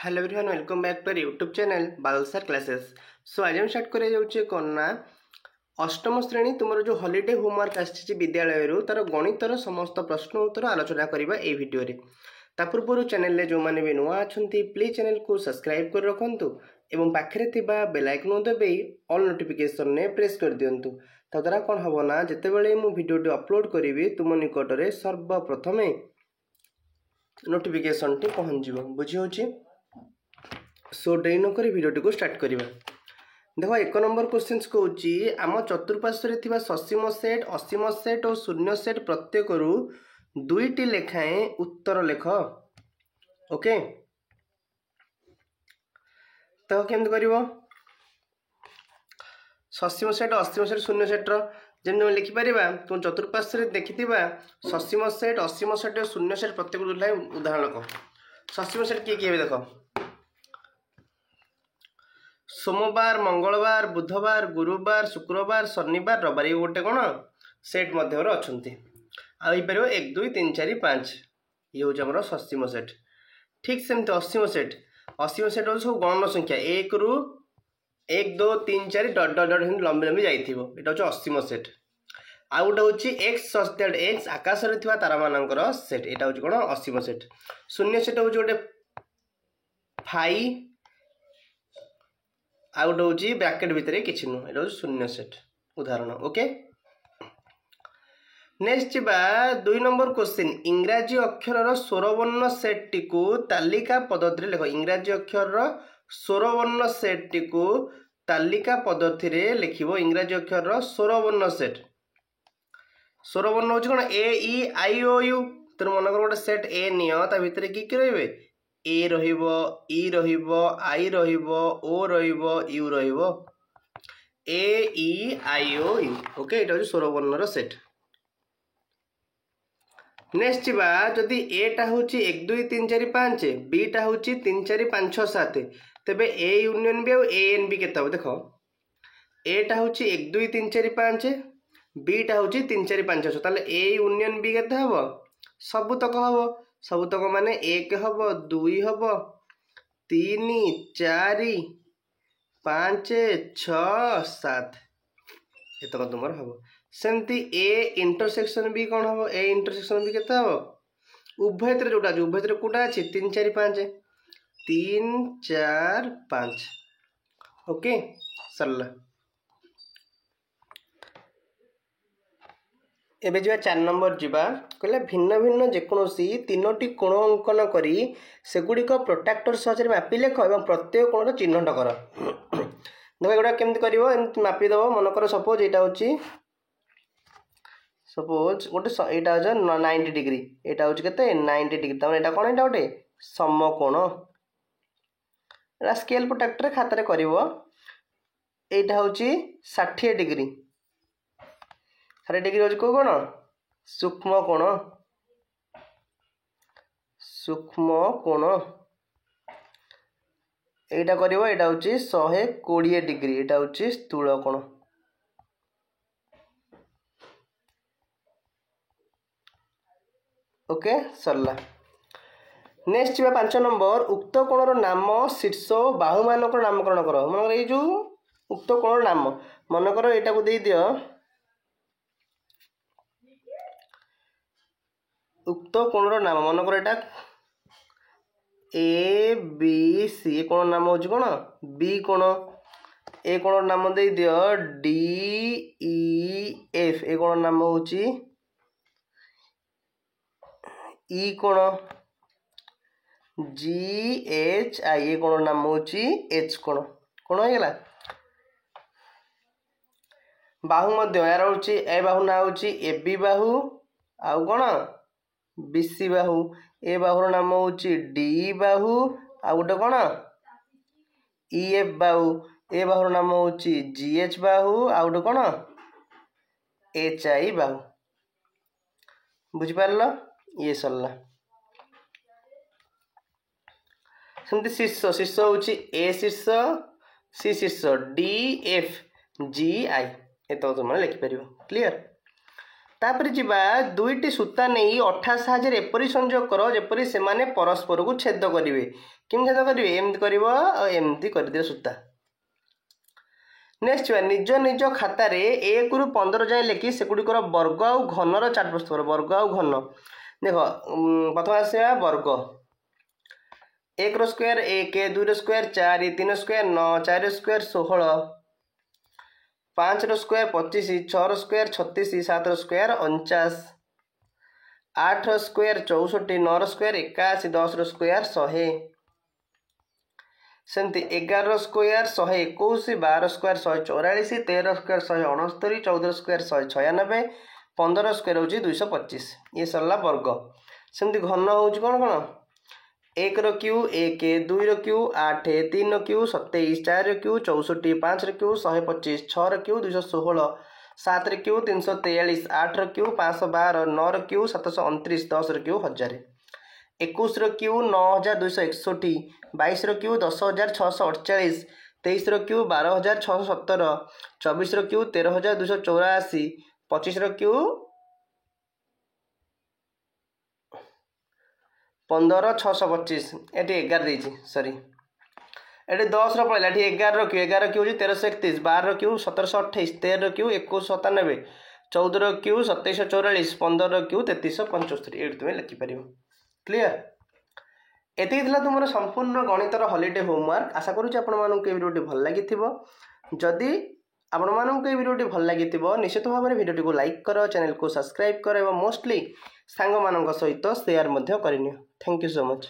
Hello everyone welcome back to YouTube channel Badal sir classes. So आज हम start कर जाऊँ कौन ना अष्टम श्रेणी तुम जो हॉलीडे होमवर्क आसी विद्यालय तार गणितर समस्त प्रश्न उत्तर आलोचना करवा ये वीडियो रे। ता पूर्व चैनल रे जो माने भी नुआ अछंती प्लीज चैनल को सब्सक्राइब कर रखंतु एवं पाखरे थिबा बेल आइकन दबे ऑल नोटिफिकेशन ने प्रेस कर दियंतु। ता द्वारा कौन हबो ना जेतेबेले मु वीडियो अपलोड करी तुम निकट रे सर्वप्रथमे नोटिफिकेशन टी पहुंच जीवो। बुझी होची। सो डेरी नक भिडियो को स्टार्ट करवा। देखो एक नंबर क्वेश्चन कौच आम चतुर्पार्श्व ससीम सेट असीम सेट और शून्य सेट प्रत्येक दुईटी लेखाएं उत्तर लेख। ओके तो केमती कर ससीम सेट असीम सेट शून्य सेट्र जमी लिखिपर तुम चतुर्पार्श्व देखि ससीम सेट असीम सेट और शून्य सेट प्रत्येक उदाहरण लेख। ससीम सेट किए किए देख सोमवार मंगलवार बुधवार गुरुवार शुक्रवार शनिवार रविवार ये गोटे कौन सेट मध्य आईपर 1 2 3 4 5 ये हूँ आम ससीम सेट। ठीक सेमती असीम सेट हूँ सब गणन संख्या 1 ରୁ 1 2 3 4 डट डट डट लंबी लंबी जाइए हूँ असीम सेट। आउ गोटे हूँ एक्स एक्स आकाश में तारा मानकर सेट यहाँ हूँ कौन असीम सेट। शून्य सेट हूँ गोटे फाइ आउट हूँ ब्रैकेट भितर किसी नुह ये शून्य सेट उदाहरण। ओके नेक्स्ट बा 2 नंबर क्वेश्चन इंग्राजी अक्षर स्वरवर्ण सेट टी को तालिका पद्धति लिख। इंग्राजी अक्षर स्वरवर्ण सेट टी को तालिका पद्धति लिख। इंग्राजी अक्षर स्वरवर्ण सेट स्वरवर्ण हूँ कौन ए ई आई ओ यू। तेणु मनकर गोटे सेट ए नियो ता भितर कि रही ए रहिबो ई रहिबो आई रहिबो ओ रहिबो यू रहिबो ए ई आई ओ यू। ओके এটা হচ্ছে স্বরবর্ণর সেট। नेक्स्ट बा जदि ए टा होची 1 2 3 4 5 बी टा होची 3 4 5 6 7 तबे ए यूनियन बी और ए एन बी केते हो देखो ए टा होची 1 2 3 4 5 बी टा होची 3 4 5 6 ताले ए यूनियन बी केते हबो सबुतक हबो सबुतक माने 1 हबो 2 हबो 3 4 5 6 7 एतक तुम हम सेमती ए इंटरसेक्शन भी कौन हम ए इंटरसेक्शन भी केते हम उभय जोटा उभय कौटा अच्छी 3 4 5 3 4 5। ओके सरला एबे जा 4 नंबर जा कहले भिन्न भिन्न जेकोसी 3टी कोण अंकन करी सेगुड़िक प्रोट्राक्टर साहाय्य मापी लेख और प्रत्येक कोणर चिन्हट कर। देख एगुड़ा केमती कर मापिदेव मनकर सपोज यहाँ हूँ सपोज गोटे यहाँ हूँ 90 डिग्री यहाँ हूँ के 90 डिग्री तमें यहाँ कौन यहाँ गोटे समकोण स्केल प्रोट्राक्टर खातार कर यहाँ हूँ 60 डिग्री 60 डिग्री हूँ कौ कोण सूक्ष्म कोण यहाँ कर यहाँ हूँ 120 डिग्री यहाँ हूँ स्थूल कोण। ओके सरला नेक्स्ट जा 5 नंबर उक्त कोणर नाम शीर्ष बाहु मानक नामकरण कर। मनकर ये जो उक्त कोणर नाम मनकर यहाँ को दे दियो उक्त कोणर नाम मनकर यहाँ ए बी सी कोण नाम हूँ कौन बी कोण ए कोण नाम दे दियो डी ई एफ ए कोण नाम हूँ ई कोण जी एच आई ए कोण नाम हूँ एच कोण कोण हो गला। बाहु मध्य यार हूँ ए बाहु ना हूँ ए बी बाहु आउ कौन बीसी बाहु ए बाहुर नाम हूँ डी बाहु आ गोटे कौन ई एफ बाहु ए बाहुर नाम हूँ जी एच बाहु आ गोटे कौन एच आई बाहु। बुझिपार ये सरला सेमती शीर्ष शीर्ष हूँ ए शीर्ष सी शीर्ष डी एफ जी आई एत तुम लिखिपर। क्लीयर तापर जीवा दुईटी सूता नहीं अठा साहाय्य एपरी संयोग कर जेपरी से माने परस्पर को छेद करेंगे केम छेद करेंगे एमती कर एमती करदे सूता। नेक्स्ट निज निज खातार 1 ରୁ 15 जाए लिखि सेगुड़िकर वर्ग आउ घनर चार्ट प्रस्तुत कर। वर्ग आउ घन देख प्रथम आसवा वर्ग 1 रो स्क्वायर 1 2 रो स्क्वायर 4 3 स्क्वायर 9 4 स्क्वायर 16 5 रो स्क्वायर 25 6 रो स्क्वायर 36 7 रो स्क्वायर 49 8 रो स्क्वायर 64 9 रो स्क्वायर 81 10 रो स्क्वायर 100 सेमती 11 रो square 121 12 square 144 13 square 169 14 square 196 15 square हूँ 225 ये सरला वर्ग। सेमती घन हूँ कौन कौन 1 रो क्यू 1 2 रो क्यू 8 3 रो क्यू 27 4 रो क्यू 64 5 रो क्यू 125 6 रो क्यू 216 7 रो क्यू 343 8 रो क्यू 512 9 रो क्यू 729 10 रो क्यू 1000 21 रो क्यू 9261 22 रो क्यू 10648 23 रो क्यू 12617 24 रो क्यू 13284 25 रो क्यू 15625 ये 11 देती सॉरी ये 10 रो पड़ा ये 11 रो क्यू 1331 12 रो क्यू 1728 13 रो क्यू 2197 14 रो क्यू 2744 15 रो क्यू 3375 ये तुम्हें लिखिपर क्लीयर। एति तुम संपूर्ण गणितर हॉलिडे होमवर्क आशा करुँच आपको भिडियोटी भल लगी जदि आपको ये भिडियोटी भल लगी निश्चित भाव में भिडियोटी को लाइक कर चैनल को सब्सक्राइब कर मोस्टली सांग मान सहित सेयार करनी। Thank you so much.